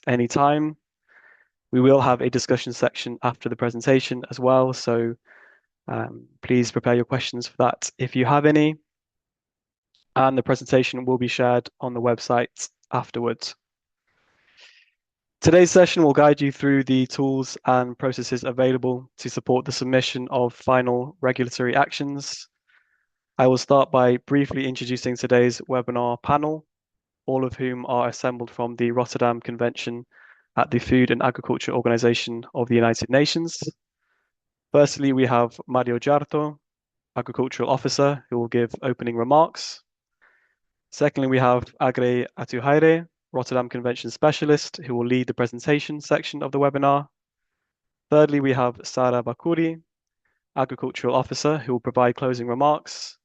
any time. We will have a discussion section after the presentation as well, so please prepare your questions for that if you have any. And the presentation will be shared on the website afterwards. Today's session will guide you through the tools and processes available to support the submission of final regulatory actions. I will start by briefly introducing today's webinar panel, all of whom are assembled from the Rotterdam Convention at the Food and Agriculture Organization of the United Nations. Firstly, we have Mario Jarto, Agricultural Officer, who will give opening remarks. Secondly, we have Agre Atuhaire, Rotterdam Convention Specialist, who will lead the presentation section of the webinar. Thirdly, we have Sara Bakuri, Agricultural Officer, who will provide closing remarks.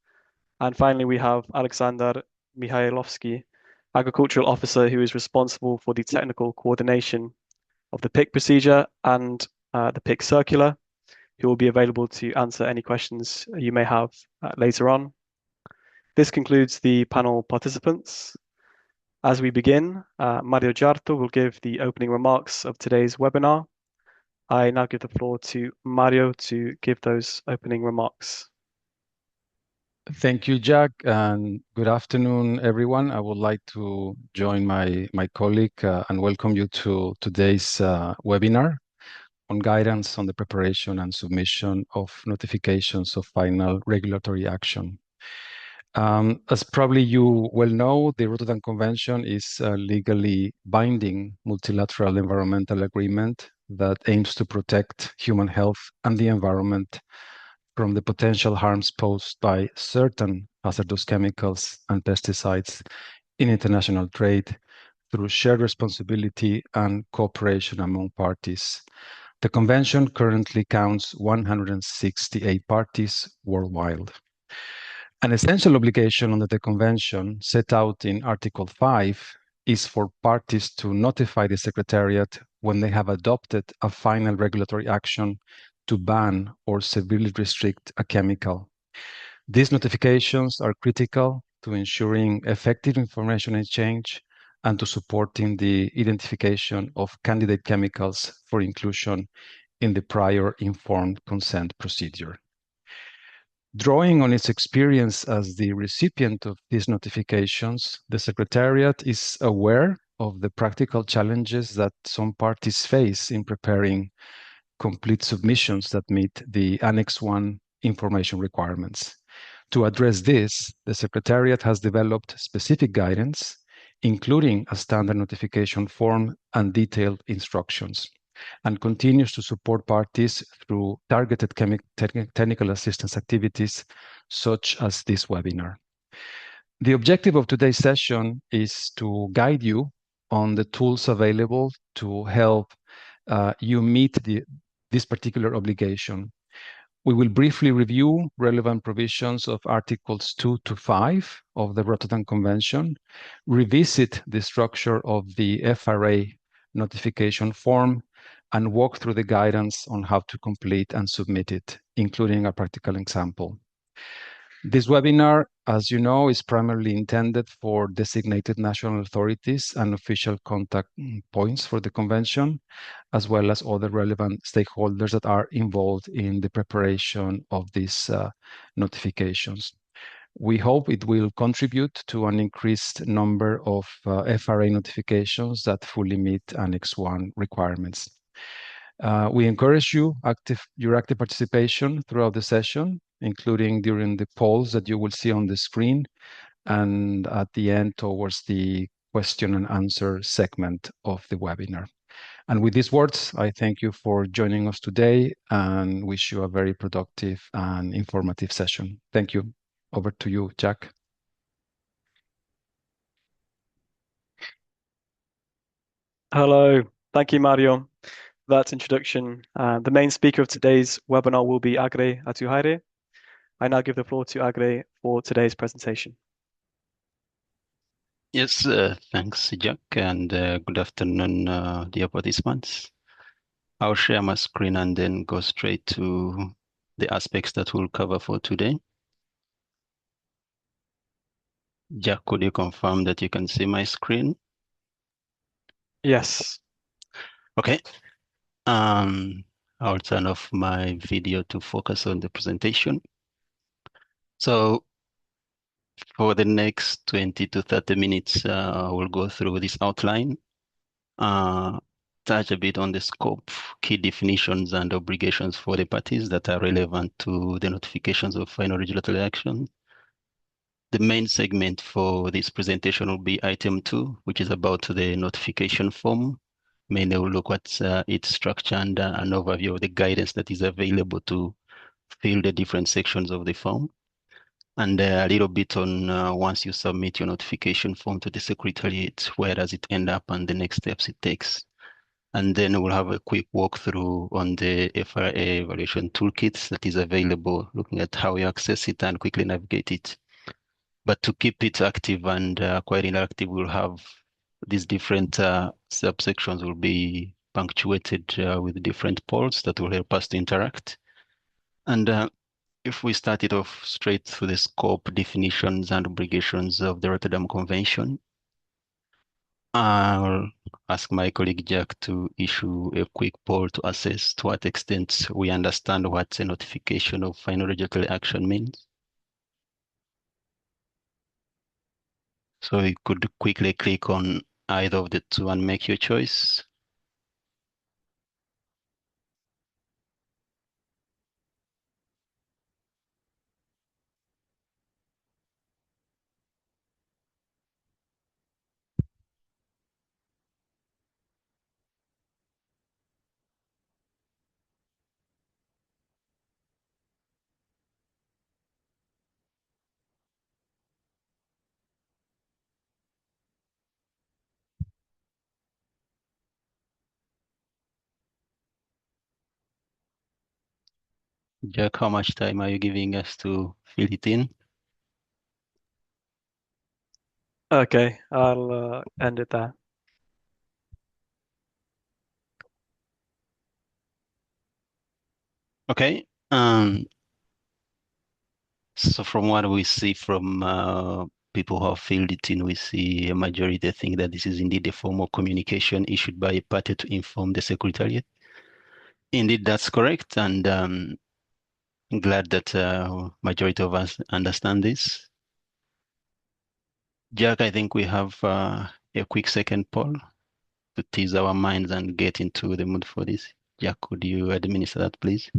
And finally, we have Alexander Mihailovsky, Agricultural Officer, who is responsible for the technical coordination of the PIC procedure and the PIC circular, who will be available to answer any questions you may have later on. This concludes the panel participants. As we begin, Mario Jarto will give the opening remarks of today's webinar. I now give the floor to Mario to give those opening remarks. Thank you, Jack, and good afternoon, everyone. I would like to join my colleague and welcome you to today's webinar on guidance on the preparation and submission of notifications of final regulatory action. As probably you well know, the Rotterdam Convention is a legally binding multilateral environmental agreement that aims to protect human health and the environment from the potential harms posed by certain hazardous chemicals and pesticides in international trade through shared responsibility and cooperation among parties. The convention currently counts 168 parties worldwide. An essential obligation under the convention set out in Article 5 is for parties to notify the Secretariat when they have adopted a final regulatory action to ban or severely restrict a chemical. These notifications are critical to ensuring effective information exchange and to supporting the identification of candidate chemicals for inclusion in the prior informed consent procedure. Drawing on its experience as the recipient of these notifications, the Secretariat is aware of the practical challenges that some parties face in preparing complete submissions that meet the Annex 1 information requirements. To address this, the Secretariat has developed specific guidance, including a standard notification form and detailed instructions, and continues to support parties through targeted technical assistance activities, such as this webinar. The objective of today's session is to guide you on the tools available to help you meet this particular obligation. We will briefly review relevant provisions of Articles 2 to 5 of the Rotterdam Convention, revisit the structure of the FRA notification form, and walk through the guidance on how to complete and submit it, including a practical example. This webinar, as you know, is primarily intended for designated national authorities and official contact points for the convention, as well as other relevant stakeholders that are involved in the preparation of these notifications. We hope it will contribute to an increased number of FRA notifications that fully meet Annex 1 requirements. We encourage your active participation throughout the session, including during the polls that you will see on the screen, and at the end towards the question and answer segment of the webinar. And with these words, I thank you for joining us today and wish you a very productive and informative session. Thank you. Over to you, Jack. Hello. Thank you, Mario, for that introduction. The main speaker of today's webinar will be Agre Atuhaire. I now give the floor to Agre for today's presentation. Yes, thanks, Jack, and good afternoon, dear participants. I'll share my screen and then go straight to the aspects that we'll cover for today. Jack, could you confirm that you can see my screen? Yes. Okay. I'll turn off my video to focus on the presentation. So for the next 20 to 30 minutes, we'll go through this outline, touch a bit on the scope, key definitions and obligations for the parties that are relevant to the notifications of final regulatory action. The main segment for this presentation will be item 2, which is about the notification form. Mainly we'll look at its structure and an overview of the guidance that is available to fill the different sections of the form. And a little bit on once you submit your notification form to the Secretariat, where does it end up and the next steps it takes. And then we'll have a quick walkthrough on the FRA evaluation toolkit that is available, looking at how you access it and quickly navigate it. But to keep it active and quite interactive, we'll have these different subsections will be punctuated with different polls that will help us to interact. And if we start it off straight through the scope, definitions, and obligations of the Rotterdam Convention, I'll ask my colleague Jack to issue a quick poll to assess to what extent we understand what a notification of final regulatory action means. So you could quickly click on either of the two and make your choice. Jack, how much time are you giving us to fill it in? Okay, I'll end it there. Okay. So from what we see from people who have filled it in, we see a majority think that this is indeed a form of communication issued by a party to inform the Secretariat. Indeed, that's correct. And I'm glad that majority of us understand this. Jack, I think we have a quick second poll to tease our minds and get into the mood for this. Jack, could you administer that, please?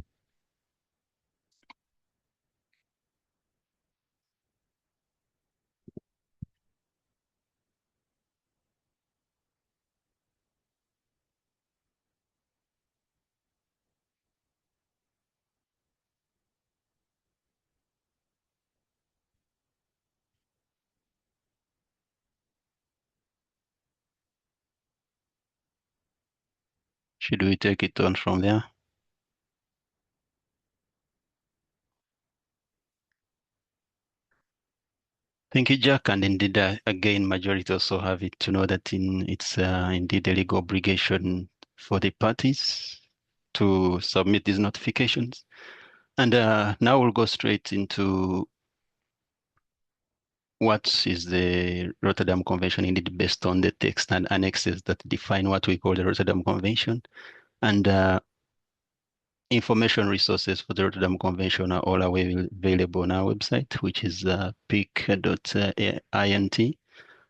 Should we take it on from there? Thank you, Jack. And indeed, again, majority also have it to know that it's indeed a legal obligation for the parties to submit these notifications. And now we'll go straight into what is the Rotterdam Convention indeed based on the text and annexes that define what we call the Rotterdam Convention. And information resources for the Rotterdam Convention are all available on our website, which is pic.int.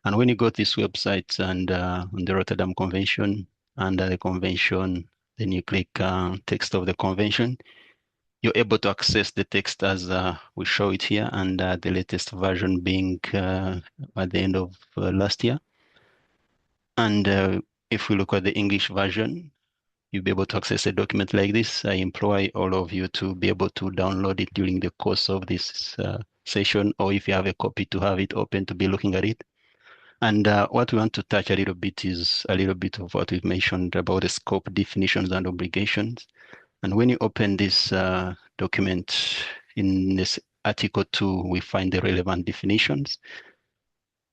And when you go to this website and on the Rotterdam Convention, under the convention, then you click text of the convention, you're able to access the text as we show it here, and the latest version being at the end of last year. And if we look at the English version, you'll be able to access a document like this. I employ all of you to be able to download it during the course of this session, or if you have a copy, to have it open to be looking at it. And what we want to touch a little bit is a little bit of what we've mentioned about the scope, definitions, and obligations. And when you open this document, in this Article 2, we find the relevant definitions.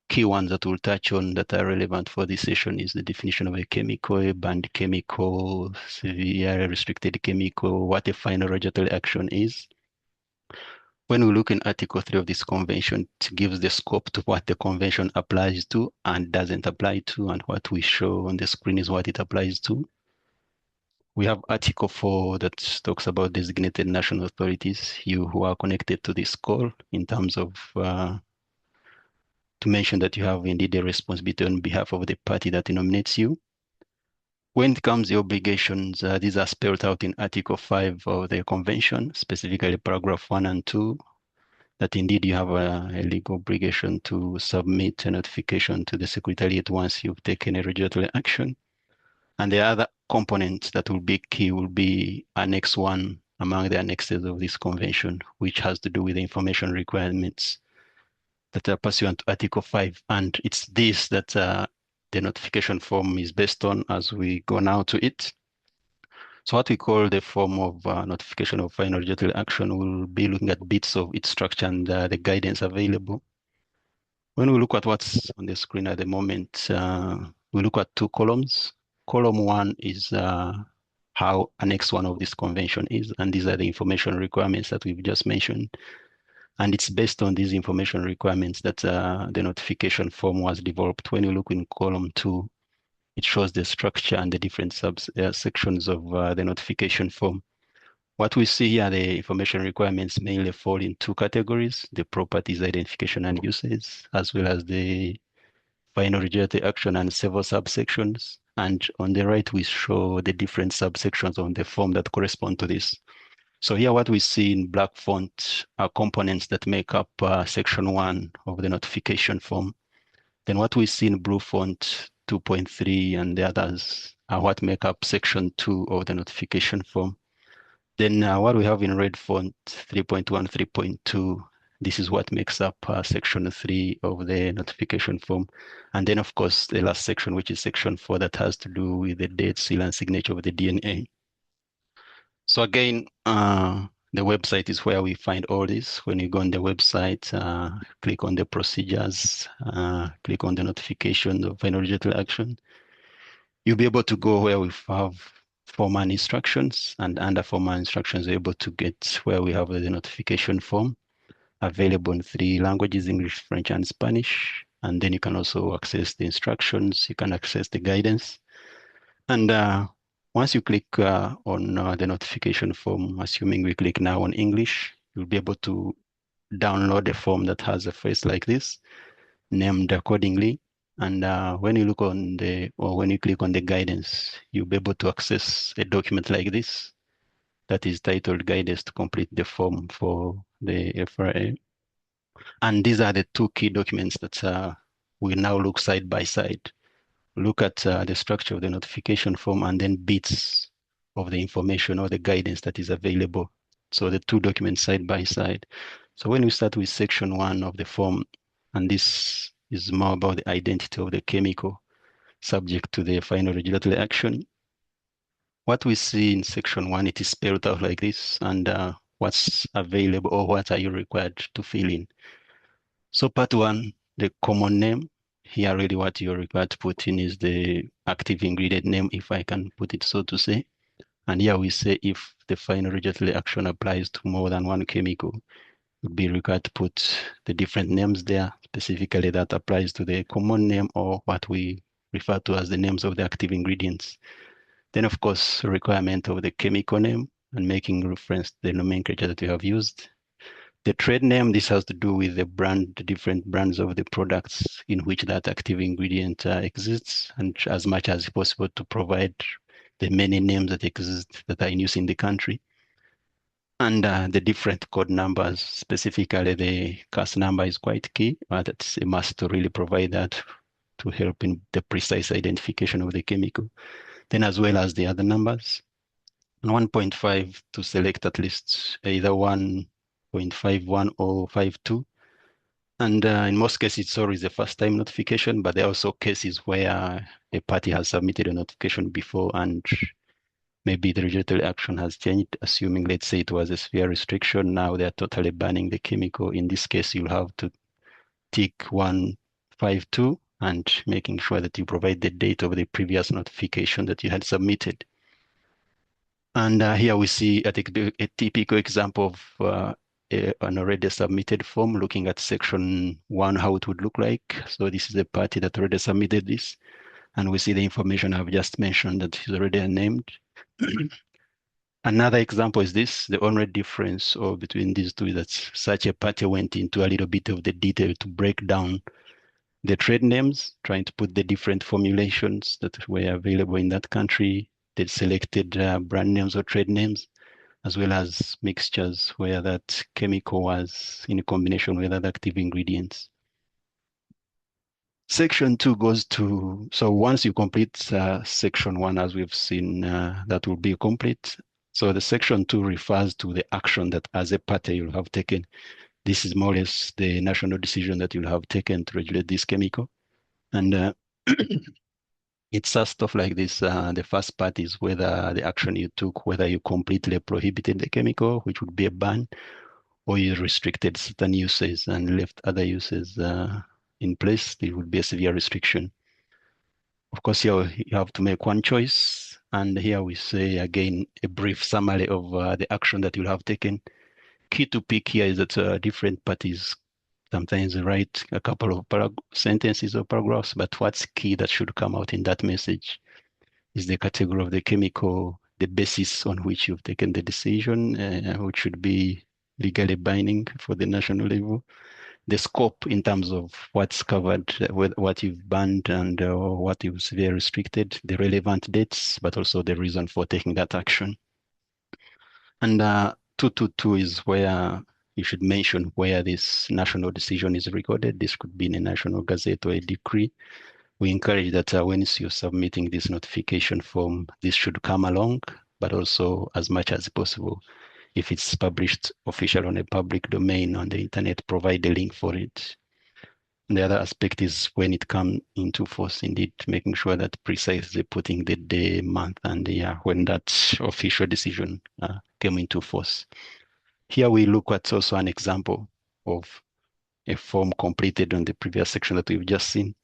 Key ones that we'll touch on that are relevant for this session is the definition of a chemical, a banned chemical, severe restricted chemical, what a final regulatory action is. When we look in Article 3 of this convention, it gives the scope to what the convention applies to and doesn't apply to, and what we show on the screen is what it applies to. We have Article 4 that talks about designated national authorities, you who are connected to this call, in terms of to mention that you have indeed a responsibility on behalf of the party that nominates you. When it comes to the obligations, these are spelled out in Article 5 of the convention, specifically paragraph 1 and 2, that indeed you have a legal obligation to submit a notification to the Secretariat once you've taken a regulatory action. And the other component that will be key will be Annex 1 among the annexes of this convention, which has to do with the information requirements that are pursuant to Article 5. And it's this that the notification form is based on as we go now to it. So what we call the form of notification of final regulatory action, we'll be looking at bits of its structure and the guidance available. When we look at what's on the screen at the moment, we look at two columns. Column 1 is how Annex 1 of this convention is, and these are the information requirements that we've just mentioned. And it's based on these information requirements that the notification form was developed. When you look in column 2, it shows the structure and the different sections of the notification form. What we see here, the information requirements mainly fall in two categories: the properties identification and uses, as well as the final regulatory action and several subsections. And on the right, we show the different subsections on the form that correspond to this. So here what we see in black font are components that make up section 1 of the notification form. Then what we see in blue font 2.3 and the others are what make up section 2 of the notification form. Then what we have in red font 3.1, 3.2, this is what makes up section 3 of the notification form. And then of course the last section, which is section 4, that has to do with the date, seal, and signature of the DNA. So again, the website is where we find all this. When you go on the website, click on the procedures, click on the notification of final regulatory action. You'll be able to go where we have form and instructions, and under form and instructions, you're able to get where we have the notification form available in 3 languages, English, French, and Spanish. And then you can also access the instructions, you can access the guidance. And once you click on the notification form, assuming we click now on English, you'll be able to download a form that has a phrase like this, named accordingly. And when you look on when you click on the guidance, you'll be able to access a document like this that is titled Guidance to Complete the Form for the FRA. And these are the 2 key documents that we now look side by side. Look at the structure of the notification form and then bits of the information or the guidance that is available. So the 2 documents side by side. So when we start with section 1 of the form, and this is more about the identity of the chemical subject to the final regulatory action. What we see in section 1, it is spelled out like this, and what's available or what are you required to fill in. So part 1, the common name. Here really what you're required to put in is the active ingredient name, if I can put it so to say. And here we say if the final regulatory action applies to more than one chemical, you'd be required to put the different names there. Specifically, that applies to the common name or what we refer to as the names of the active ingredients. Then, of course, requirement of the chemical name and making reference to the nomenclature that you have used. The trade name, this has to do with the different brands of the products in which that active ingredient exists, and as much as possible to provide the many names that exist that are in use in the country. And the different code numbers, specifically the CAS number is quite key. That's a must to really provide that to help in the precise identification of the chemical. Then as well as the other numbers. And 1.5 to select at least either 1.51 or 52. And in most cases, it's always the first time notification, but there are also cases where a party has submitted a notification before and maybe the regulatory action has changed, assuming, let's say it was a sphere restriction. Now they're totally banning the chemical. In this case, you'll have to tick 152 and making sure that you provide the date of the previous notification that you had submitted. And here we see a typical example of an already submitted form looking at section 1, how it would look like. So this is the party that already submitted this. And we see the information I've just mentioned that is already named. Another example is this, the only difference between these two is that such a party went into a little bit of the detail to break down the trade names, trying to put the different formulations that were available in that country, the selected brand names or trade names, as well as mixtures where that chemical was in combination with other active ingredients. Section 2 goes to, so once you complete section 1, as we've seen, that will be complete. So the section 2 refers to the action that as a party you'll have taken. This is more or less the national decision that you'll have taken to regulate this chemical. And it's stuff like this. The first part is whether the action you took, whether you completely prohibited the chemical, which would be a ban, or you restricted certain uses and left other uses in place. It would be a severe restriction. Of course, here you have to make one choice. And here we say, again, a brief summary of the action that you'll have taken. Key to pick here is that different parties sometimes write a couple of sentences or paragraphs, but what's key that should come out in that message is the category of the chemical, the basis on which you've taken the decision, which should be legally binding for the national level, the scope in terms of what's covered, what you've banned and what you've severely restricted, the relevant dates, but also the reason for taking that action. And 222 is where you should mention where this national decision is recorded. This could be in a national gazette or a decree. We encourage that when you're submitting this notification form, this should come along, but also as much as possible, if it's published official on a public domain on the internet, provide a link for it. And the other aspect is when it comes into force, indeed, making sure that precisely putting the day, month, and the year when that official decision came into force. Here we look at also an example of a form completed on the previous section that we've just seen.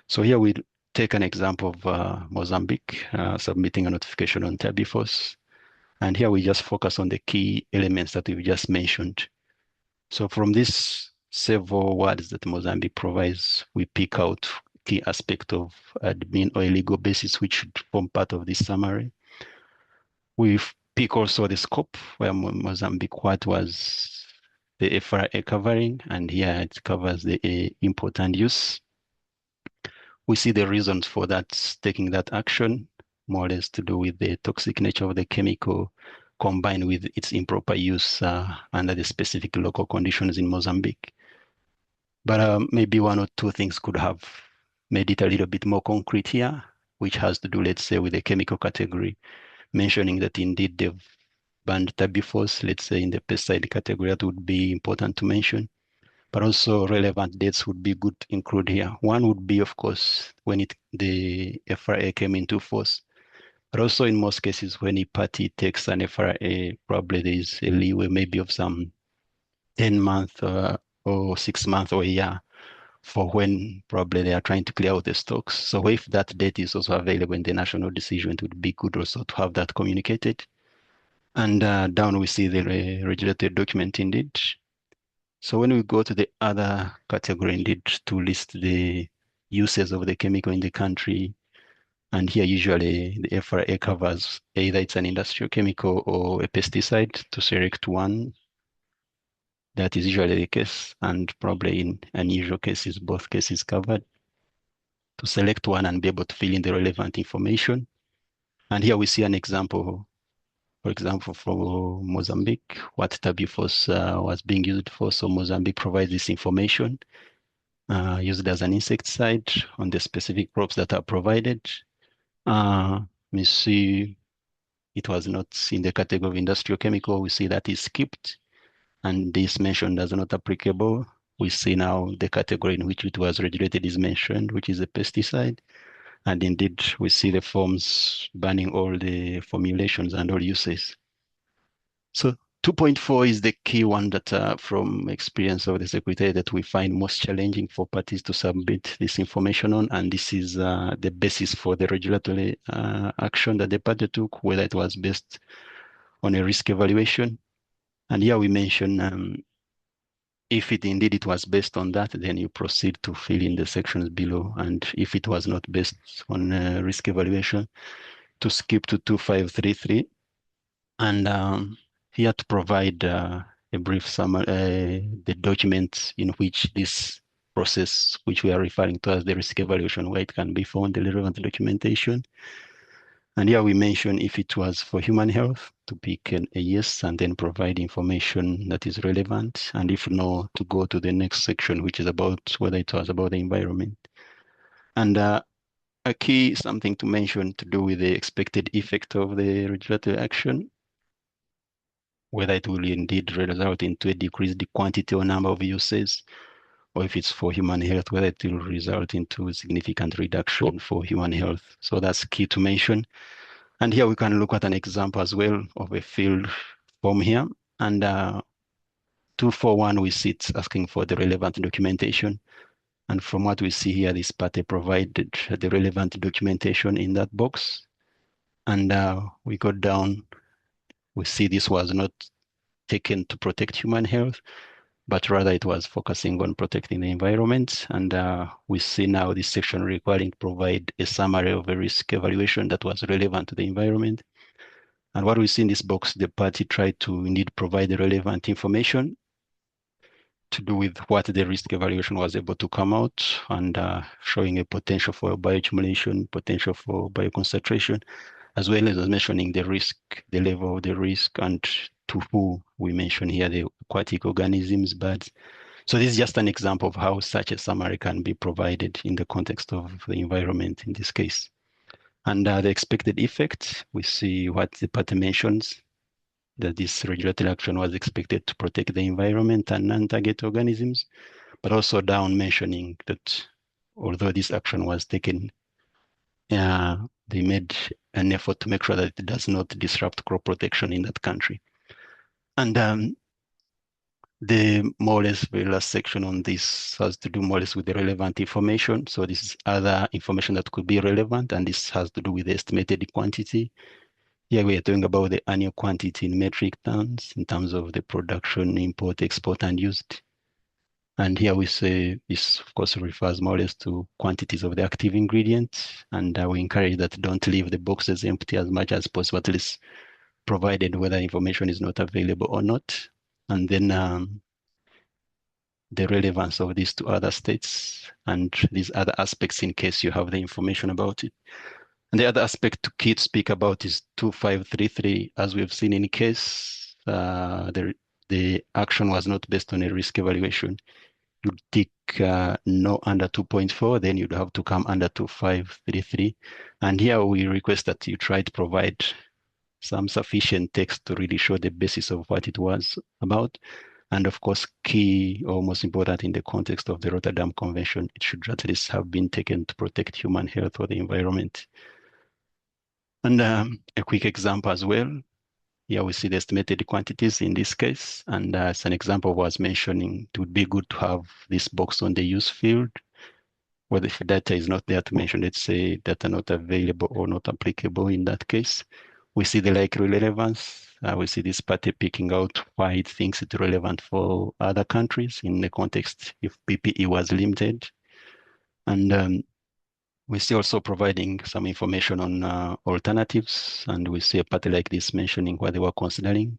So here we take an example of Mozambique submitting a notification on Tabifos. And here we just focus on the key elements that we've just mentioned. So from these several words that Mozambique provides, we pick out key aspect of admin or legal basis, which should form part of this summary. We pick also the scope where Mozambique, what was the FRA covering, and here it covers the import and use. We see the reasons for that, taking that action, more or less to do with the toxic nature of the chemical combined with its improper use under the specific local conditions in Mozambique. But maybe one or two things could have made it a little bit more concrete here, which has to do, let's say, with the chemical category, mentioning that indeed they've banned Tabifos, let's say in the pesticide category, that would be important to mention. But also relevant dates would be good to include here. One would be, of course, when the FRA came into force. But also in most cases, when a party takes an FRA, probably there is a leeway maybe of some 10 months or 6 months or a year for when probably they are trying to clear out the stocks. So if that date is also available in the national decision, it would be good also to have that communicated. And down we see the regulatory document indeed. So when we go to the other category indeed to list the uses of the chemical in the country, and here usually the FRA covers either it's an industrial chemical or a pesticide, to select one. That is usually the case, and probably in unusual cases, both cases covered. To select one and be able to fill in the relevant information. And here we see an example, for example, for Mozambique, what Tabifos was being used for. So Mozambique provides this information used as an insecticide on the specific crops that are provided. We see it was not in the category of industrial chemical. We see that is skipped, and this mentioned as not applicable. We see now the category in which it was regulated is mentioned, which is a pesticide. And indeed, we see the forms banning all the formulations and all uses. So 2.4 is the key one that from experience of the Secretary that we find most challenging for parties to submit this information on. And this is the basis for the regulatory action that the party took, whether it was based on a risk evaluation. And here we mention if indeed it was based on that, then you proceed to fill in the sections below. And if it was not based on risk evaluation, to skip to 2533. And here to provide a brief summary, the document in which this process, which we are referring to as the risk evaluation, where it can be found, the relevant documentation. And here we mention if it was for human health, to pick a yes, and then provide information that is relevant. And if no, to go to the next section, which is about whether it was about the environment. And a key something to mention to do with the expected effect of the regulatory action, whether it will indeed result into a decreased quantity or number of uses, or if it's for human health, whether it will result into a significant reduction for human health. So that's key to mention. And here we can look at an example as well of a field form here. And 241, we see it's asking for the relevant documentation. And from what we see here, this party provided the relevant documentation in that box. And we go down, we see this was not taken to protect human health, but rather it was focusing on protecting the environment. And we see now this section requiring to provide a summary of a risk evaluation that was relevant to the environment. And what we see in this box, the party tried to indeed provide the relevant information to do with what the risk evaluation was able to come out, and showing a potential for bioaccumulation, potential for bioconcentration, as well as mentioning the risk, the level of the risk, and to who we mention here, the aquatic organisms, birds. So this is just an example of how such a summary can be provided in the context of the environment in this case. And the expected effect, we see what the party mentions, that this regulatory action was expected to protect the environment and non-target organisms, but also down mentioning that although this action was taken, they made an effort to make sure that it does not disrupt crop protection in that country. And the more or less very last section on this has to do more or less with the relevant information. So this is other information that could be relevant, and this has to do with the estimated quantity. Here we are talking about the annual quantity in metric tons in terms of the production, import, export, and used. And here we say this, of course, refers more or less to quantities of the active ingredients. And we encourage that don't leave the boxes empty as much as possible, at least provided whether information is not available or not. And then the relevance of these to other states and these other aspects in case you have the information about it. And the other aspect to key to speak about is 2533. As we've seen in case the action was not based on a risk evaluation, you'd tick no under 2.4, then you'd have to come under 2533. And here we request that you try to provide some sufficient text to really show the basis of what it was about. And of course, key or most important in the context of the Rotterdam Convention, it should at least have been taken to protect human health or the environment. And a quick example as well. Here we see the estimated quantities in this case. And as an example was mentioning, it would be good to have this box on the use field, where if data is not there to mention, let's say data not available or not applicable in that case. We see the likely relevance. We see this party picking out why it thinks it's relevant for other countries in the context if PPE was limited. And we see also providing some information on alternatives. And we see a party like this mentioning what they were considering,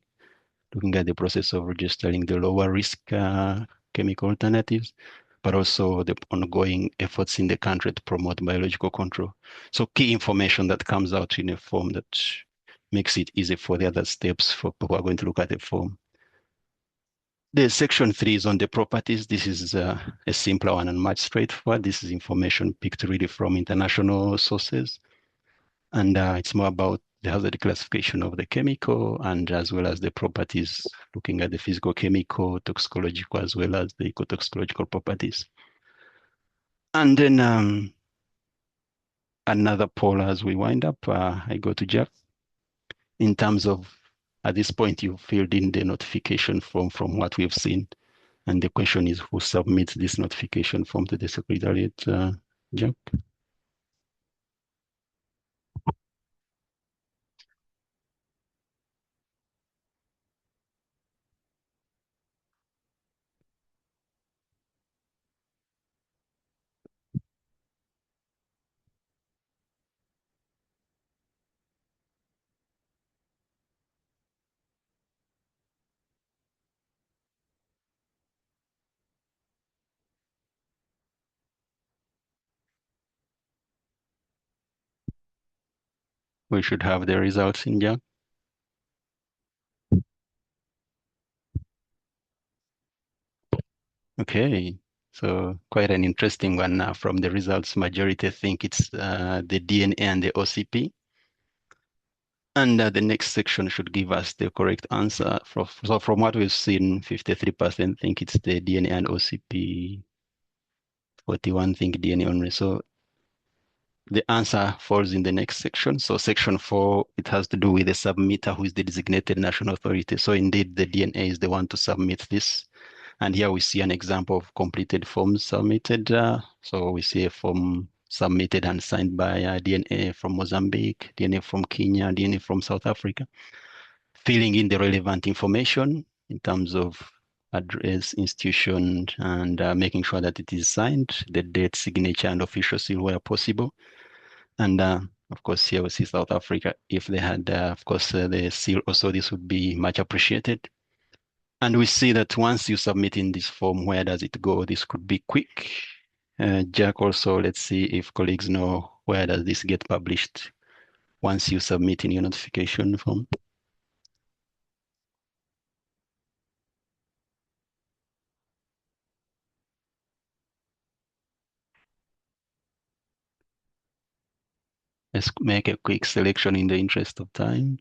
looking at the process of registering the lower risk chemical alternatives, but also the ongoing efforts in the country to promote biological control. So key information that comes out in a form that makes it easy for the other steps for people who are going to look at the form. The section 3 is on the properties. This is a simpler one and much straightforward. This is information picked really from international sources. And it's more about the hazard classification of the chemical, and as well as the properties, looking at the physical, chemical, toxicological, as well as the ecotoxicological properties. And then another poll as we wind up, I go to Jeff. In terms of, at this point, you filled in the notification form from what we've seen. And the question is, who submits this notification form to the Secretariat, Jeff? We should have the results in Jack. Okay, so quite an interesting one. From the results, majority think it's the DNA and the OCP. And the next section should give us the correct answer. So from what we've seen, 53% think it's the DNA and OCP, 41 think DNA only. So the answer falls in the next section. So section 4, it has to do with the submitter, who is the designated national authority. So indeed, the DNA is the one to submit this. And here we see an example of completed forms submitted. So we see a form submitted and signed by DNA from Mozambique, DNA from Kenya, DNA from South Africa, filling in the relevant information in terms of address, institution, and making sure that it is signed, the date, signature, and official seal where possible. And of course, here we see South Africa. If they had, of course, the seal also, this would be much appreciated. And we see that once you submit in this form, where does it go? This could be quick. Jack, also, let's see if colleagues know where does this get published once you submit in your notification form. Let's make a quick selection in the interest of time.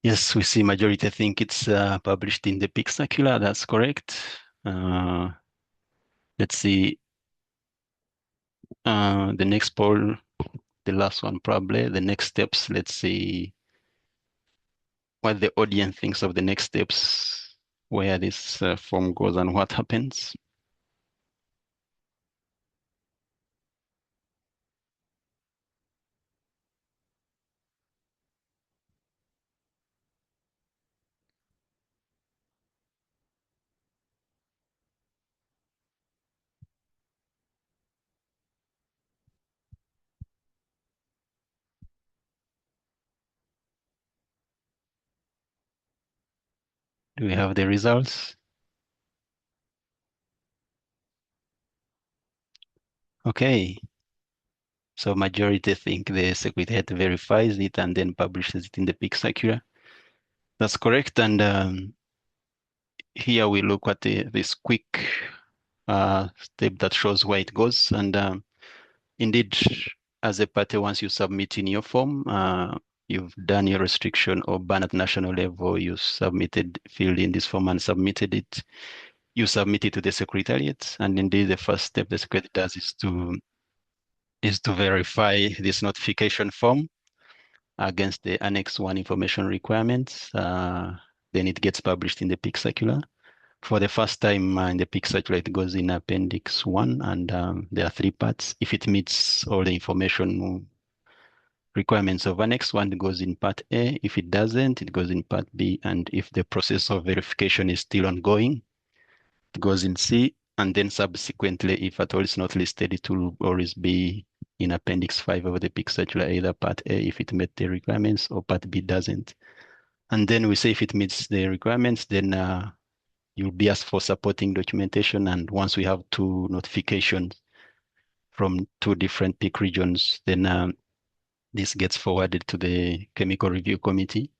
Yes, we see majority think it's published in the PIC circular. That's correct. Let's see the next poll, the last one probably. The next steps, let's see what the audience thinks of the next steps, where this form goes and what happens. Do we have the results? Okay. So majority think the Secretariat verifies it and then publishes it in the PIC circular. That's correct. And here we look at this quick step that shows where it goes. And indeed, as a party, once you submit in your form, you've done your restriction or ban at national level, you submitted, filled in this form and submitted it. You submit it to the Secretariat. And indeed, the first step the Secretariat does is to verify this notification form against the Annex 1 information requirements. Then it gets published in the PIC circular. For the first time in the PIC circular, it goes in Appendix 1, and there are 3 parts. If it meets all the information requirements of Annex 1, it goes in Part A. If it doesn't, it goes in Part B. And if the process of verification is still ongoing, it goes in C. And then subsequently, if at all it's not listed, it will always be in Appendix 5 of the PIC circular, either Part A if it met the requirements or Part B doesn't. And then we say if it meets the requirements, then you'll be asked for supporting documentation. And once we have 2 notifications from 2 different PIC regions, then this gets forwarded to the Chemical Review Committee.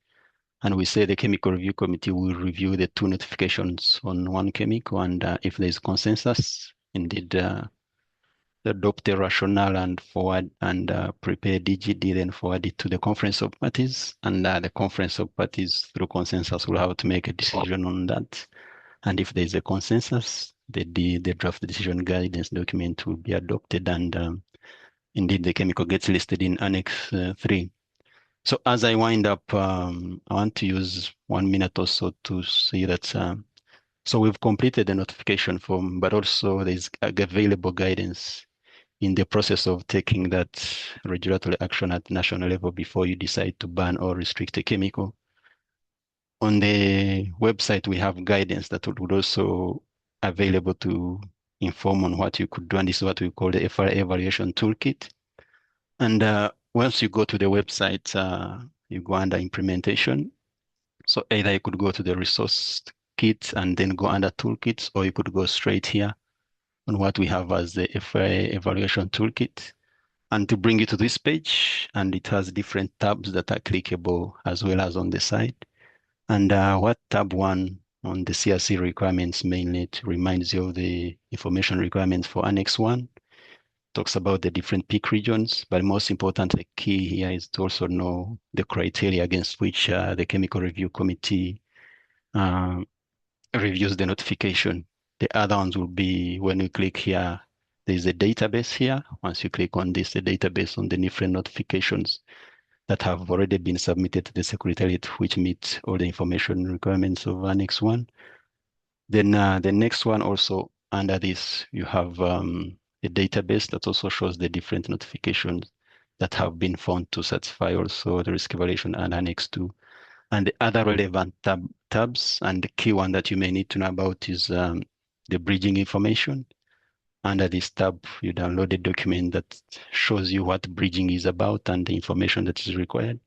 And we say the Chemical Review Committee will review the 2 notifications on one chemical. And if there's consensus, indeed, adopt a rationale and forward and prepare DGD, then forward it to the Conference of Parties. And the Conference of Parties, through consensus, will have to make a decision on that. And if there's a consensus, the draft decision guidance document will be adopted, and indeed the chemical gets listed in Annex 3. So as I wind up, I want to use 1 minute or so to say that, so we've completed the notification form, but also there's available guidance in the process of taking that regulatory action at national level before you decide to ban or restrict a chemical. On the website, we have guidance that would also available to inform on what you could do, and this is what we call the FRA evaluation toolkit. And once you go to the website, you go under implementation. So either you could go to the resource kit and then go under toolkits, or you could go straight here on what we have as the FA evaluation toolkit. And to bring you to this page, and it has different tabs that are clickable as well as on the side. And what tab one on the CRC requirements mainly, it reminds you of the information requirements for Annex 1, talks about the different peak regions, but most important, the key here is to also know the criteria against which the Chemical Review Committee reviews the notification. The other ones will be when you click here, there's a database here. Once you click on this, the database on the different notifications that have already been submitted to the Secretariat, which meet all the information requirements of Annex 1. Then the next one also under this, you have a database that also shows the different notifications that have been found to satisfy also the risk evaluation and Annex 2. And the other relevant tabs, and the key one that you may need to know about is the bridging information. Under this tab, you download a document that shows you what bridging is about and the information that is required.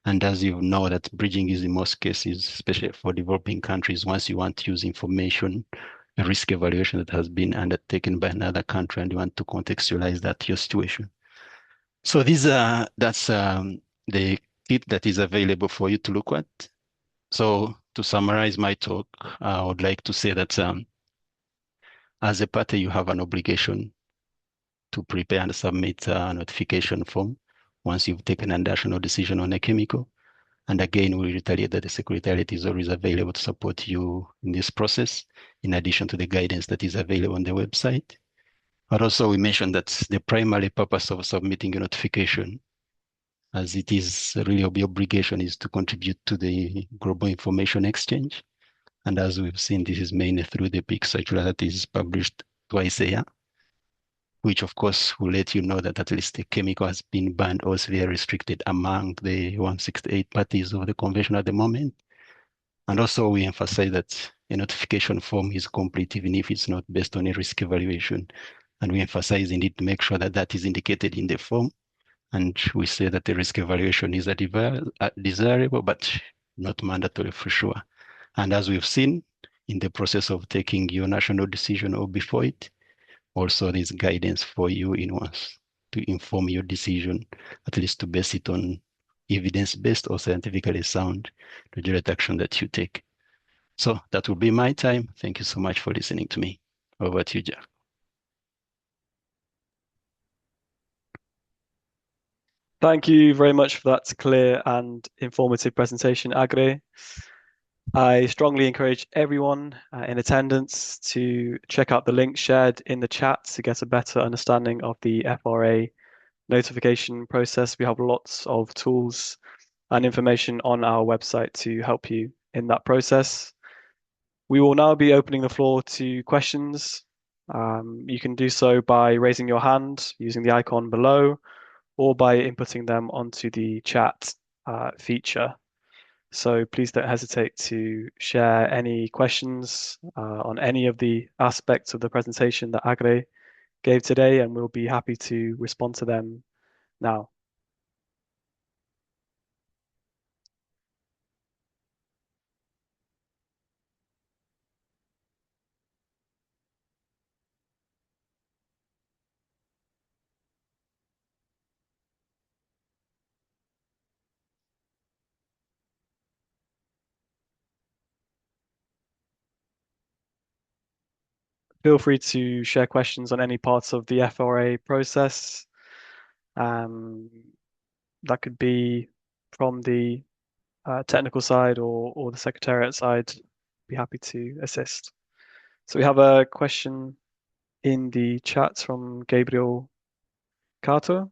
And as you know, that bridging is in most cases, especially for developing countries, once you want to use information, a risk evaluation that has been undertaken by another country, and you want to contextualize that to your situation. So that's the kit that is available for you to look at. So to summarize my talk, I would like to say that as a party, you have an obligation to prepare and submit a notification form once you've taken a national decision on a chemical. And again, we reiterate that the Secretariat is always available to support you in this process, in addition to the guidance that is available on the website. But also we mentioned that the primary purpose of submitting a notification, as it is really the obligation, is to contribute to the global information exchange. And as we've seen, this is mainly through the peak circular that is published twice a year, which of course will let you know that at least the chemical has been banned or severely restricted among the 168 parties of the convention at the moment. And also we emphasize that a notification form is complete even if it's not based on a risk evaluation. And we emphasize indeed to make sure that that is indicated in the form. And we say that the risk evaluation is desirable, but not mandatory for sure. And as we've seen in the process of taking your national decision or before it, also there's guidance for you in once to inform your decision, at least to base it on evidence-based or scientifically sound regulatory action that you take. So that will be my time. Thank you so much for listening to me. Over to you, Jeff. Thank you very much for that clear and informative presentation, Agre. I strongly encourage everyone in attendance to check out the link shared in the chat to get a better understanding of the FRA notification process. We have lots of tools and information on our website to help you in that process. We will now be opening the floor to questions. You can do so by raising your hand using the icon below, or by inputting them onto the chat feature. So please don't hesitate to share any questions on any of the aspects of the presentation that Agre gave today, and we'll be happy to respond to them now. Feel free to share questions on any parts of the FRA process. That could be from the technical side or the Secretariat side. Be happy to assist. So we have a question in the chat from Gabriel Carter.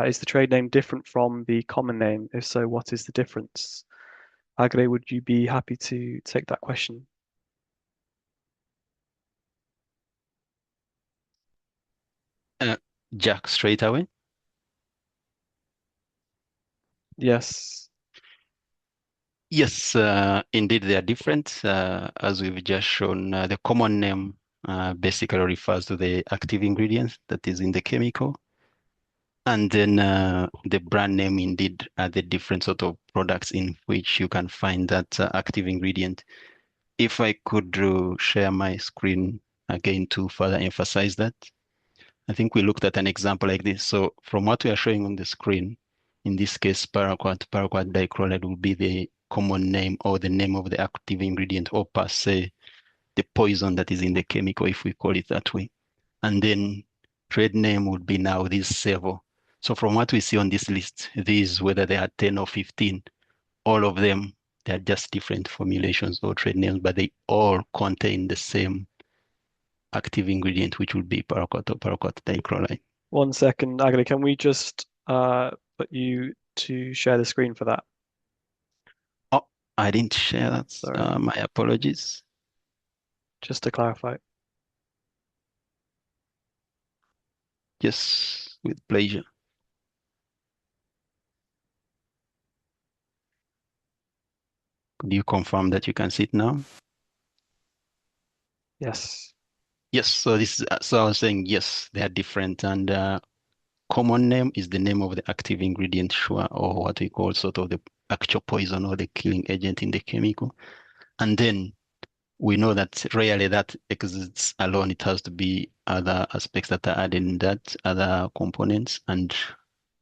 Is the trade name different from the common name? If so, what is the difference? Agre, would you be happy to take that question? Jack, straight away. Yes. Yes, indeed they are different. As we've just shown, the common name basically refers to the active ingredient that is in the chemical. And then the brand name indeed are the different sort of products in which you can find that active ingredient. If I could share my screen again to further emphasize that. I think we looked at an example like this. So from what we are showing on the screen, in this case, paraquat dichloride will be the common name or the name of the active ingredient, or per se, the poison that is in the chemical, if we call it that way. And then trade name would be now this Sevo. So from what we see on this list, these, whether they are 10 or 15, all of them, they are just different formulations or trade names, but they all contain the same active ingredient, which would be paraquat or paraquat dichloride. 1 second, Agli, can we just put you to share the screen for that? Oh, I didn't share that. Sorry. My apologies. Just to clarify. Yes, with pleasure. Could you confirm that you can see it now? Yes. Yes, so this is, so I was saying yes, they are different, and common name is the name of the active ingredient, sure, or what we call sort of the actual poison or the killing agent in the chemical. And then we know that rarely that exists alone. It has to be other aspects that are added in that, other components, and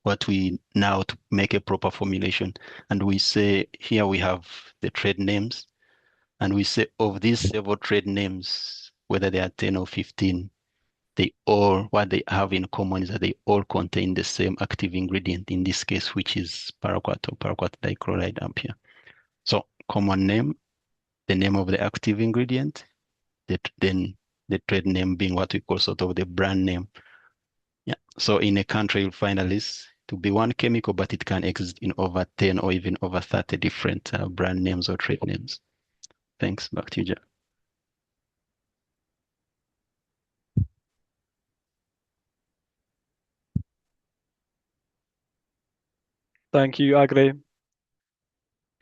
what we now to make a proper formulation. And we say here we have the trade names, and we say of these several trade names, whether they are 10 or 15, they all, what they have in common is that they all contain the same active ingredient, in this case, which is paraquat or paraquat dichloride ampere. So common name, the name of the active ingredient, then the trade name being what we call sort of the brand name. Yeah. So in a country, you'll find at least to be one chemical, but it can exist in over 10 or even over 30 different brand names or trade names. Thanks. Back to you, Jack. Thank you, Agli.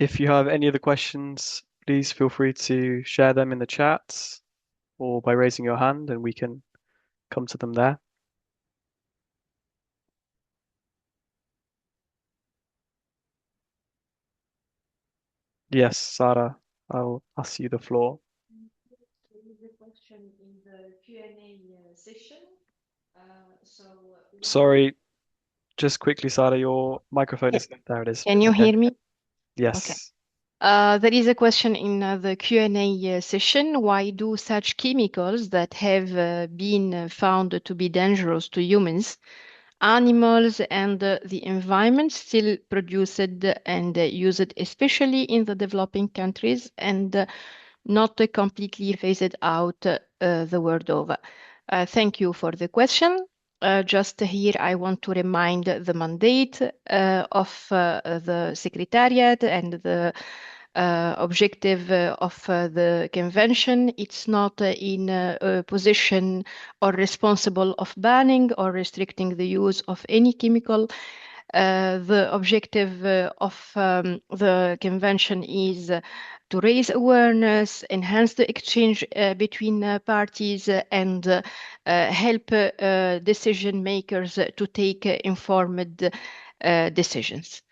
If you have any other questions, please feel free to share them in the chat or by raising your hand and we can come to them there. Yes, Sarah, I'll pass you the floor. There is a question in the Q&A session. Sorry, just quickly, Sarah, your microphone is there. It is. Can you hear me? Yes. Okay. There is a question in the Q&A session. Why do such chemicals that have been found to be dangerous to humans, animals, and the environment still produce it and use it, especially in the developing countries, and not completely phased out the world over? Thank you for the question. Just here, I want to remind the mandate of the Secretariat and the objective of the convention. It's not in a position or responsible of banning or restricting the use of any chemical. The objective of the convention is to raise awareness, enhance the exchange between parties, and help decision makers to take informed decisions.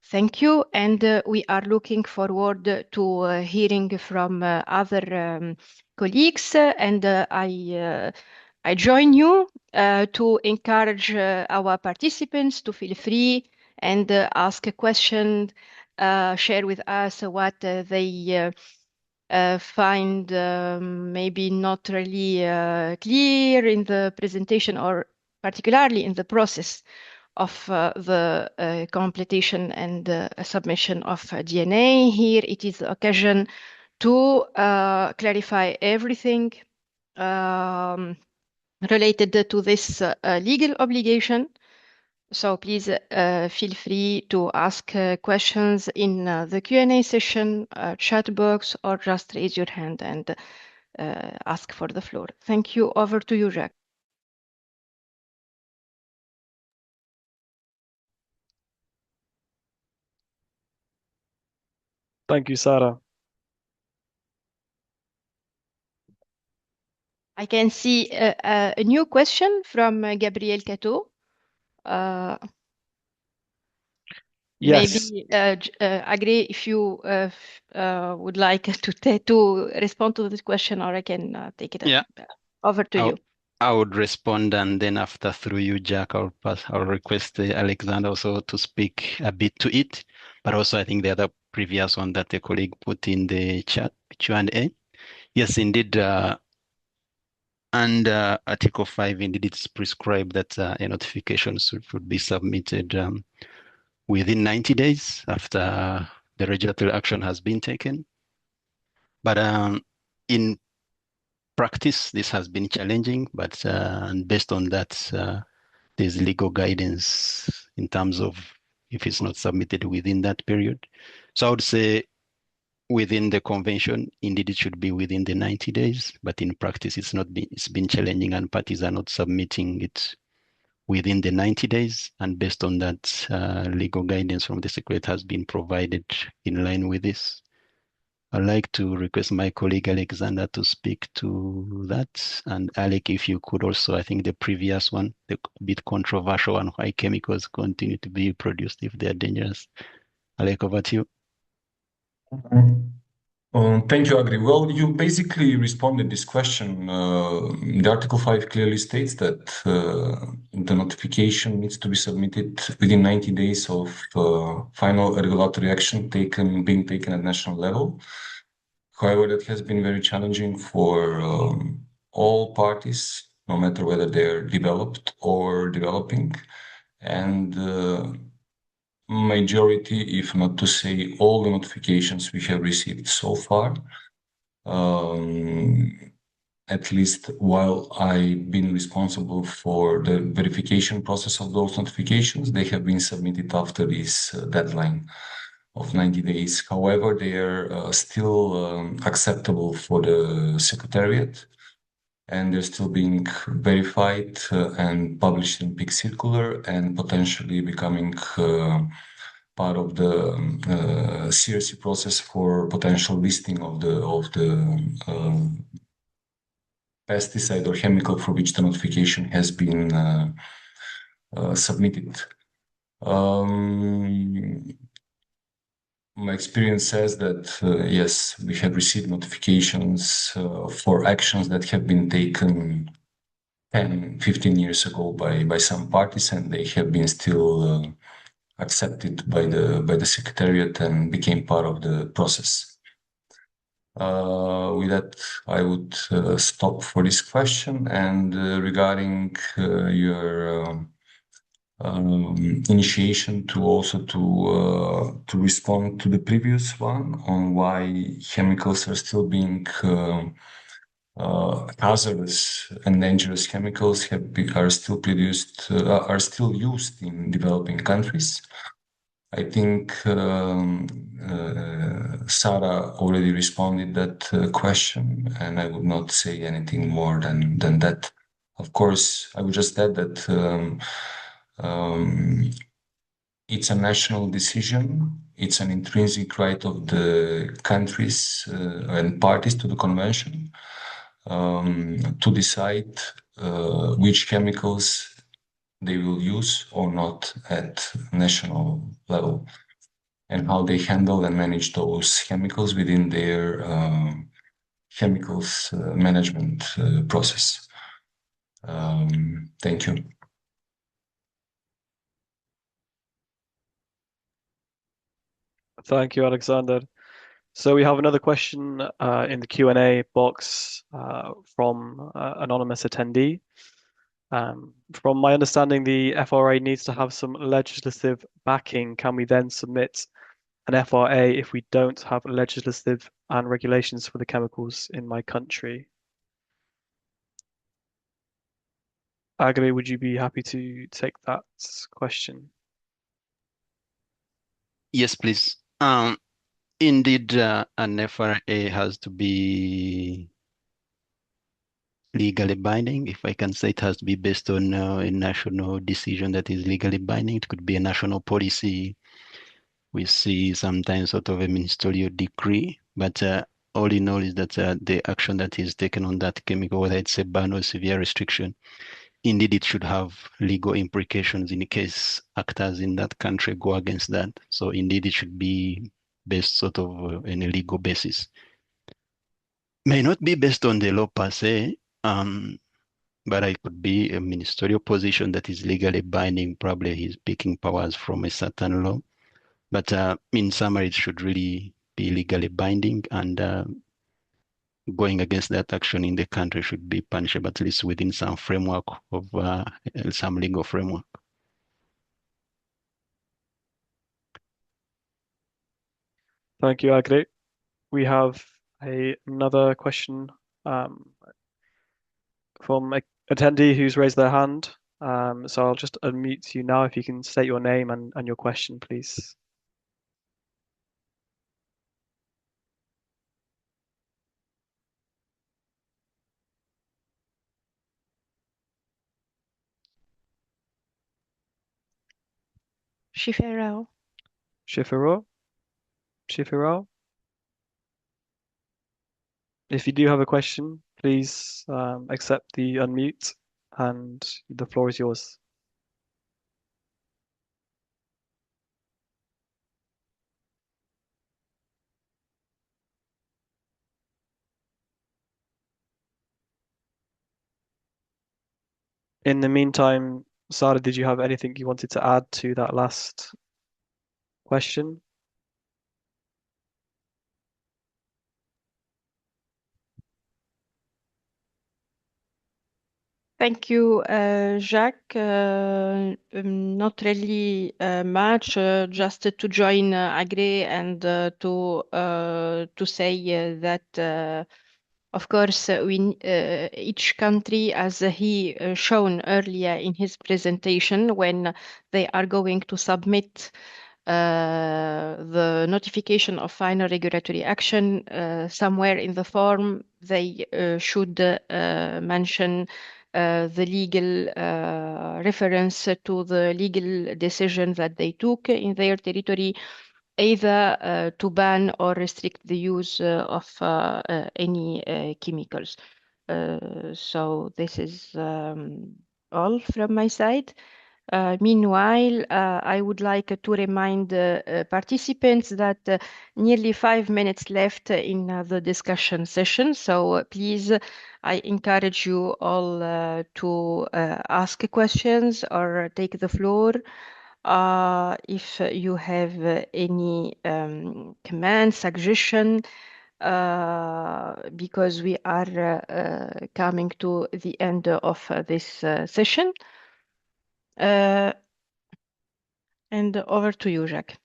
Thank you, and we are looking forward to hearing from other colleagues, and I join you to encourage our participants to feel free and ask a question, share with us what they find maybe not really clear in the presentation or particularly in the process of the completion and submission of DNA. Here it is the occasion to clarify everything related to this legal obligation. So please feel free to ask questions in the Q&A session, chat box, or just raise your hand and ask for the floor. Thank you. Over to you, Jack. Thank you, Sarah. I can see a new question from Gabriel Cato. Yes. Maybe Agri, if you would like to respond to this question, or I can take it Yeah. over to you. I would respond, and then after through you, Jack, I'll request Alexander also to speak a bit to it. But also, I think the other previous one that a colleague put in the chat, Q&A. Yes, indeed. And Article 5, indeed, it's prescribed that a notification should be submitted within 90 days after the regulatory action has been taken. But in practice, this has been challenging, but and based on that, there's legal guidance in terms of if it's not submitted within that period. So I would say within the convention, indeed, it should be within the 90 days, but in practice, it's been challenging and parties are not submitting it within the 90 days. And based on that, legal guidance from the Secretariat has been provided in line with this. I'd like to request my colleague Alexander to speak to that. And Alec, if you could also, I think the previous one, the bit controversial on why chemicals continue to be produced if they're dangerous. Alec, over to you. Thank you, Agri. Well, you basically responded this question. The Article 5 clearly states that the notification needs to be submitted within 90 days of final regulatory action being taken at national level. However, that has been very challenging for all parties, no matter whether they're developed or developing. And majority, if not to say all the notifications we have received so far, at least while I've been responsible for the verification process of those notifications, they have been submitted after this deadline of 90 days. However, they are still acceptable for the Secretariat, and they're still being verified and published in PIC circular and potentially becoming part of the CRC process for potential listing of the pesticide or chemical for which the notification has been submitted. My experience says that yes, we have received notifications for actions that have been taken 10, 15 years ago by some parties, and they have been still accepted by the Secretariat and became part of the process. With that, I would stop for this question. And regarding your initiation to also to respond to the previous one on why chemicals are still being hazardous and dangerous chemicals are still produced are still used in developing countries. I think Sarah already responded that question, and I would not say anything more than that. Of course, I would just add that it's a national decision. It's an intrinsic right of the countries and parties to the convention to decide which chemicals they will use or not at national level, and how they handle and manage those chemicals within their chemicals management process. Thank you. Thank you, Alexander. So we have another question in the Q&A box from anonymous attendee. From my understanding, the FRA needs to have some legislative backing. Can we then submit an FRA if we don't have legislative and regulations for the chemicals in my country? Agri, would you be happy to take that question? Yes, please. Indeed, an FRA has to be legally binding. If I can say, it has to be based on a national decision that is legally binding. It could be a national policy. We see sometimes sort of a ministerial decree, but all in all is that the action that is taken on that chemical, whether it's a ban or severe restriction, indeed it should have legal implications in case actors in that country go against that. So indeed it should be based sort of in a legal basis. May not be based on the law per se, but it could be a ministerial position that is legally binding. Probably he's picking powers from a certain law. But in summary, it should really be legally binding, and going against that action in the country should be punishable, at least within some framework of some legal framework. Thank you, Agri. We have another question from an attendee who's raised their hand. So I'll just unmute you now if you can state your name and your question, please. Shifero. Shifero? Shifero? If you do have a question, please accept the unmute and the floor is yours. In the meantime, Sara, did you have anything you wanted to add to that last question? Thank you, Jacques. Not really much, just to join Agri and to say that of course each country, as he shown earlier in his presentation, when they are going to submit the notification of final regulatory action, somewhere in the form they should mention the legal reference to the legal decision that they took in their territory, either to ban or restrict the use of any chemicals. So this is all from my side. Meanwhile, I would like to remind participants that nearly 5 minutes left in the discussion session. So please, I encourage you all to ask questions or take the floor. If you have any comment, suggestion, because we are coming to the end of this session. And over to you, Jacques.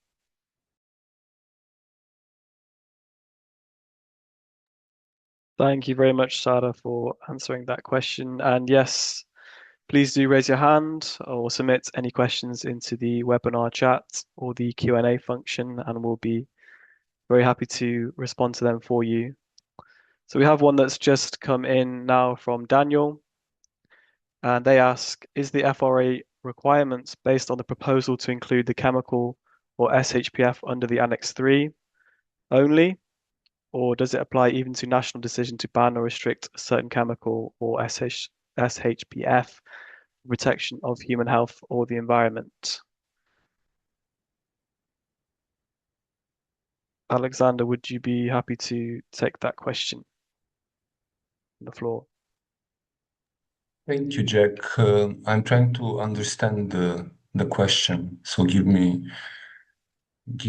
Thank you very much, Sara, for answering that question. And yes, please do raise your hand or submit any questions into the webinar chat or the Q&A function, and we'll be very happy to respond to them for you. So we have one that's just come in now from Daniel, and they ask, is the FRA requirements based on the proposal to include the chemical or SHPF under the Annex 3 only, or does it apply even to national decision to ban or restrict a certain chemical or SHPF for protection of human health or the environment? Alexander, would you be happy to take that question on the floor? Thank you, Jack. I'm trying to understand the question, so give me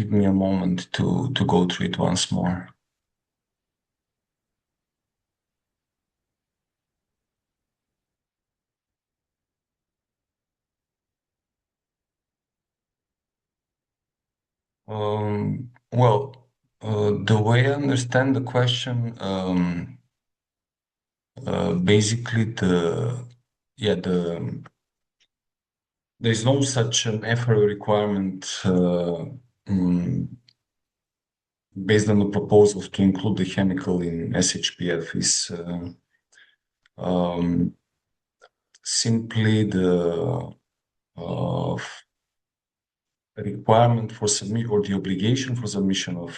a moment to go through it once more. Well, the way I understand the question, basically there's no such an FRA requirement based on the proposals to include the chemical in SHPF is simply the requirement for submit or the obligation for submission of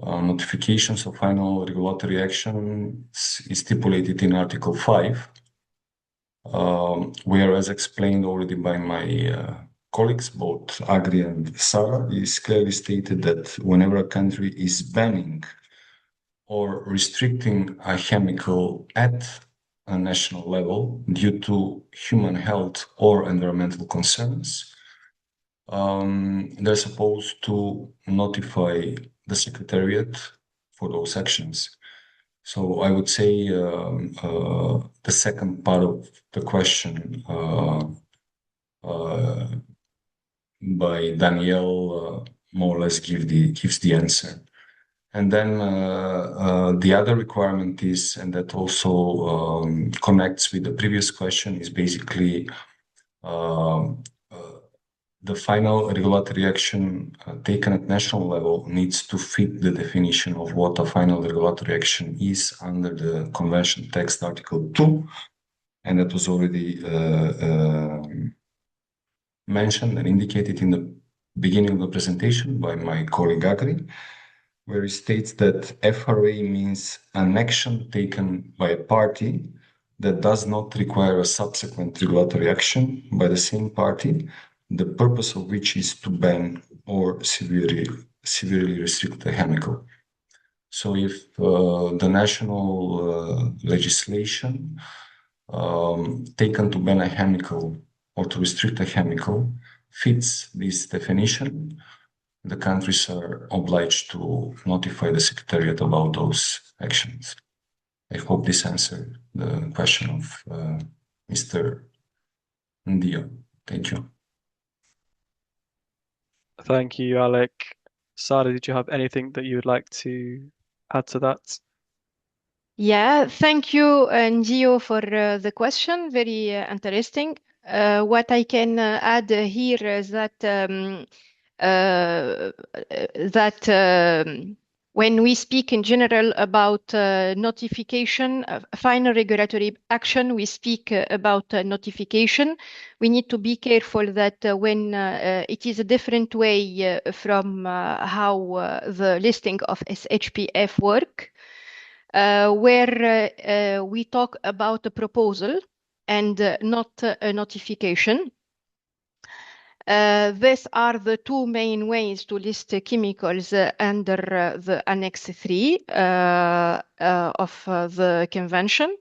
notifications of final regulatory action is stipulated in Article 5. where, as explained already by my colleagues, both Agri and Sara, is clearly stated that whenever a country is banning or restricting a chemical at a national level due to human health or environmental concerns, they're supposed to notify the Secretariat for those actions. So I would say the second part of the question by Danielle more or less gives the answer. And then the other requirement is, and that also connects with the previous question, is basically the final regulatory action taken at national level needs to fit the definition of what a final regulatory action is under the Convention text Article 2. And that was already mentioned and indicated in the beginning of the presentation by my colleague Agri, where he states that FRA means an action taken by a party that does not require a subsequent regulatory action by the same party, the purpose of which is to ban or severely restrict the chemical. So if the national legislation taken to ban a chemical or to restrict a chemical fits this definition, the countries are obliged to notify the Secretariat about those actions. I hope this answered the question of Mr. Ndio. Thank you. Thank you, Alec. Sara, did you have anything that you would like to add to that? Yeah, thank you, Ndio, for the question. Very interesting. What I can add here is that when we speak in general about notification, final regulatory action, we speak about notification. We need to be careful that when it is a different way from how the listing of SHPF work, where we talk about a proposal and not a notification. These are the two main ways to list chemicals under the Annex 3 of the Convention.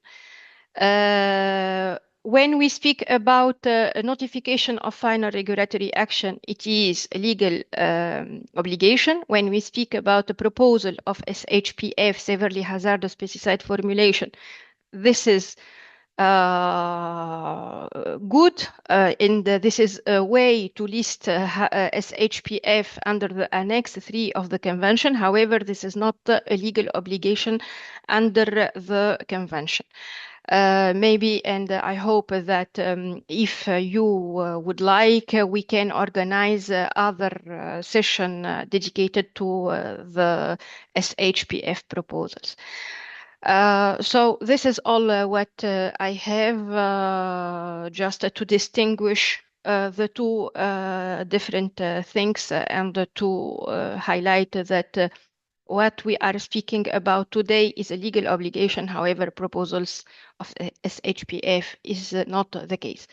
When we speak about a notification of final regulatory action, it is a legal obligation. When we speak about a proposal of SHPF, severely hazardous pesticide formulation, this is good, and this is a way to list SHPF under the Annex 3 of the Convention. However, this is not a legal obligation under the Convention. Maybe, and I hope that if you would like, we can organize other session dedicated to the SHPF proposals. So this is all what I have, just to distinguish the two different things and to highlight that what we are speaking about today is a legal obligation. However, proposals of SHPF is not the case.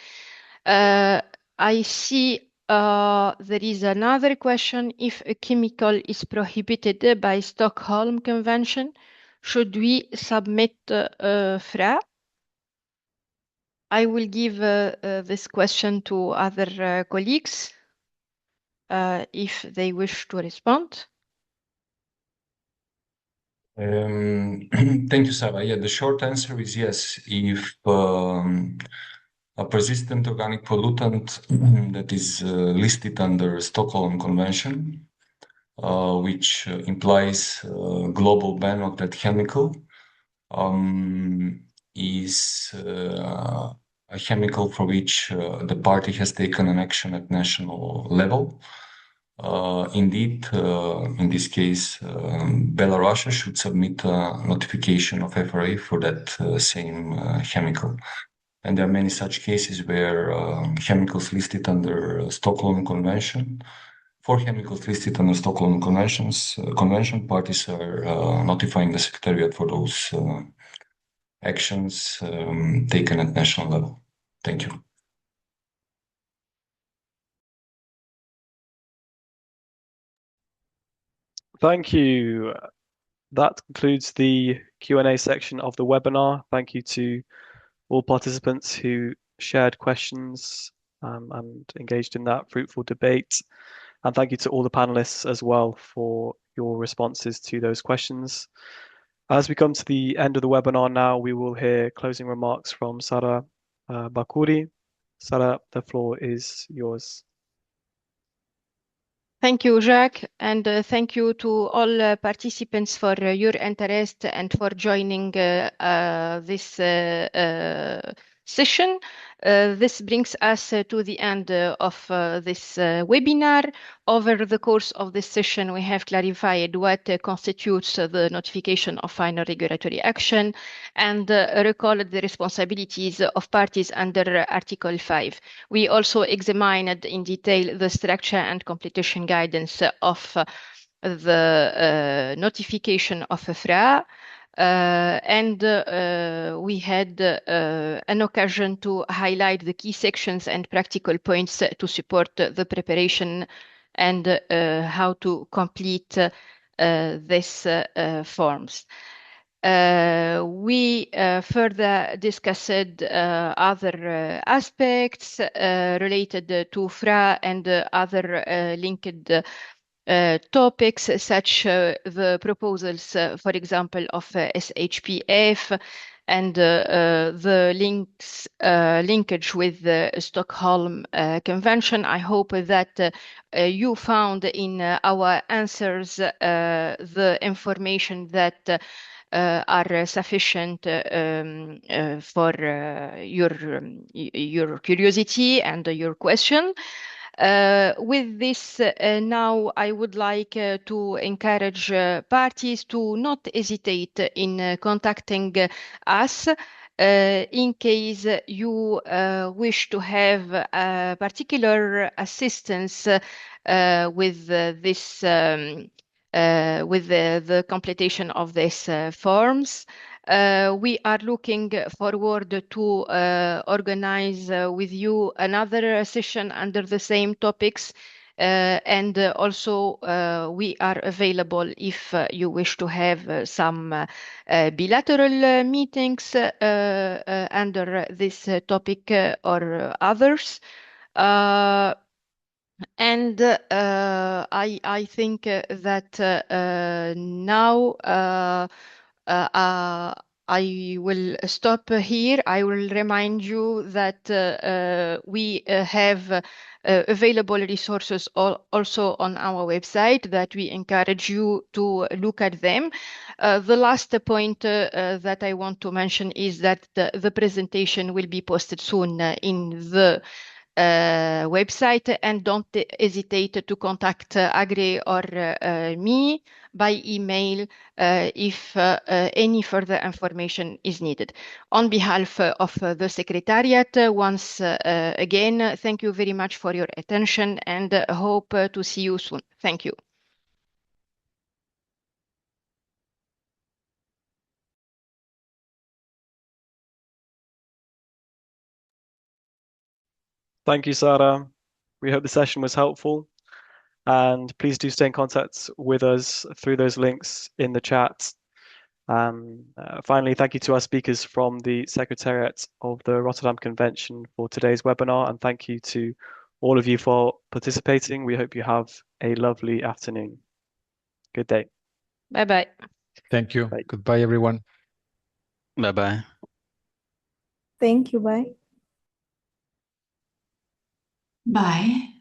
I see there is another question. If a chemical is prohibited by Stockholm Convention, should we submit FRA? I will give this question to other colleagues if they wish to respond. Thank you, Sara. Yeah, the short answer is yes. If a persistent organic pollutant that is listed under Stockholm Convention, which implies a global ban of that chemical, is a chemical for which the party has taken an action at national level. Indeed, in this case, Belarus should submit a notification of FRA for that same chemical. And there are many such cases where chemicals listed under Stockholm Convention, for chemicals listed under Stockholm Convention, parties are notifying the Secretariat for those actions taken at national level. Thank you. Thank you. That concludes the Q&A section of the webinar. Thank you to all participants who shared questions and engaged in that fruitful debate. And thank you to all the panelists as well for your responses to those questions. As we come to the end of the webinar now, we will hear closing remarks from Sara Bakuri. Sara, the floor is yours. Thank you, Jacques, and thank you to all participants for your interest and for joining this session. This brings us to the end of this webinar. Over the course of this session, we have clarified what constitutes the notification of final regulatory action and recalled the responsibilities of parties under Article 5. We also examined in detail the structure and completion guidance of the notification of FRA. And we had an occasion to highlight the key sections and practical points to support the preparation and how to complete these forms. We further discussed other aspects related to FRA and other linked topics, such the proposals, for example, of SHPF and the linkage with the Stockholm Convention. I hope that you found in our answers the information that are sufficient for your curiosity and your question. With this, now I would like to encourage parties to not hesitate in contacting us in case you wish to have particular assistance with this with the completion of these forms. We are looking forward to organize with you another session under the same topics. And also we are available if you wish to have some bilateral meetings under this topic or others. And I think that now I will stop here. I will remind you that we have available resources also on our website that we encourage you to look at them. The last point that I want to mention is that the presentation will be posted soon in the website, and don't hesitate to contact Agri or me by email if any further information is needed. On behalf of the Secretariat, once again, thank you very much for your attention and hope to see you soon. Thank you. Thank you, Sara. We hope the session was helpful. And please do stay in contact with us through those links in the chat. Finally, thank you to our speakers from the Secretariat of the Rotterdam Convention for today's webinar. And thank you to all of you for participating. We hope you have a lovely afternoon. Good day. Bye-bye. Thank you. Bye. Goodbye, everyone. Bye-bye. Thank you. Bye. Bye.